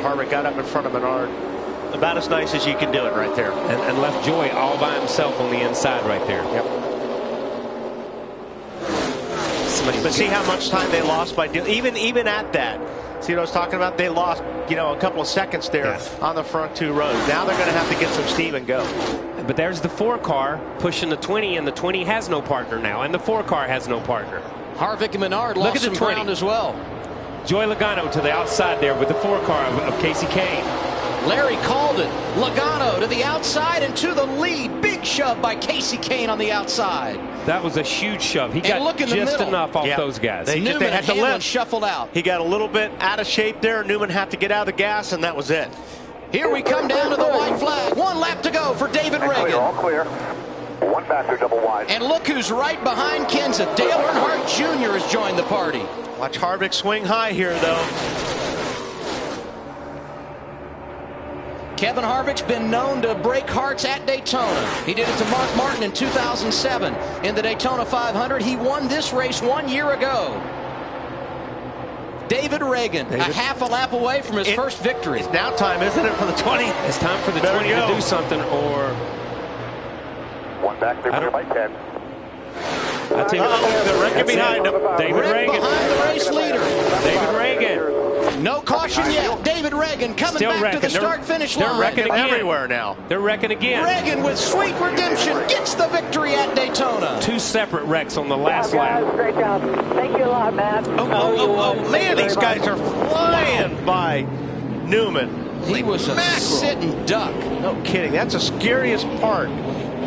Harvick got up in front of Menard. About as nice as you can do it right there. And left Joy all by himself on the inside right there. Yep. But see how much time they lost by doing, even at that. See what I was talking about? They lost, a couple of seconds there on the front two rows. Now they're going to have to get some steam and go. But there's the 4 car pushing the 20, and the 20 has no partner now, and the 4 car has no partner. Harvick and Menard lost some ground as well. Joy Logano to the outside there with the 4 car of Casey Kane. Larry called it. Logano to the outside and to the lead. Big shove by Casey Kane on the outside. That was a huge shove. He got just enough off those guys. Newman had to lift. Shuffled out. He got a little bit out of shape there. Newman had to get out of the gas, and that was it. Here we come down to the white flag. 1 lap to go for David Regan. All clear. 1 faster, double wide. And look who's right behind Kenseth. Dale Earnhardt Jr. has joined the party. Watch Harvick swing high here, though. Kevin Harvick's been known to break hearts at Daytona. He did it to Mark Martin in 2007 in the Daytona 500. He won this race 1 year ago. David Regan, a half a lap away from his first victory. It's now time, isn't it, for the 20? It's time for the 20 to do something, or... 1 back, 3 by 10. I think the Regan behind him. David Regan behind the race leader. David Regan. No caution yet. David Regan coming back to the start-finish line. They're wrecking again. Everywhere now. They're wrecking again. Regan with sweet redemption gets the victory at Daytona. 2 separate wrecks on the last lap. Great job. Thank you a lot, Matt. Oh, man, these guys are flying by Newman. He was a sitting duck. No kidding. That's the scariest part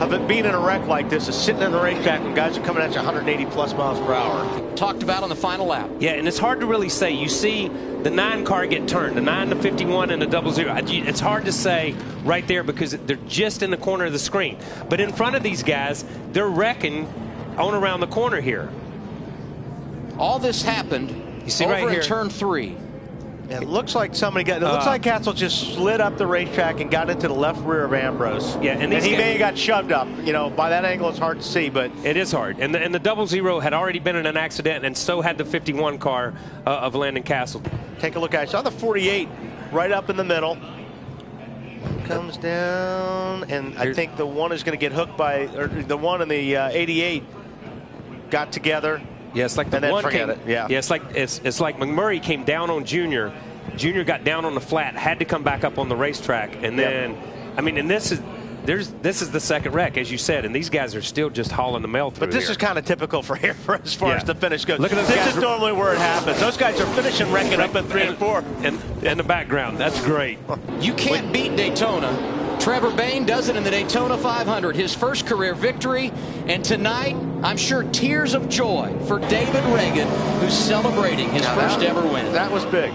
of it being in a wreck like this, is sitting in the racetrack when guys are coming at you 180 plus miles per hour. Talked about on the final lap. Yeah, and it's hard to really say. You see the 9 car get turned, the 9 to 51 and the 00. It's hard to say right there because they're just in the corner of the screen. But in front of these guys, they're wrecking on around the corner here. All this happened over right here in turn 3. It looks like somebody got. It looks like Castle just slid up the racetrack and got into the left rear of Ambrose. Yeah, and he may have got shoved up. By that angle, it's hard to see, but it is hard. And the 00 had already been in an accident, and so had the 51 car of Landon Castle. Take a look at it. I saw the 48 right up in the middle. Comes down, and I think the 1 is going to get hooked by, or the 1 and the 88 got together. Yeah, it's like the and one then forget came, it. Yeah, it's like McMurray came down on Junior. Junior got down on the flat, had to come back up on the racetrack, and then, and this is the second wreck, as you said, and these guys are still just hauling the mail through. But this here. is kind of typical for here, as far as the finish goes. Look at this is normally where it happens. Those guys are finishing wrecking up at 3 and 4, in the background. That's great. You can't beat Daytona. Trevor Bayne does it in the Daytona 500, his first career victory. And tonight, I'm sure tears of joy for David Regan, who's celebrating his first ever win. That was big.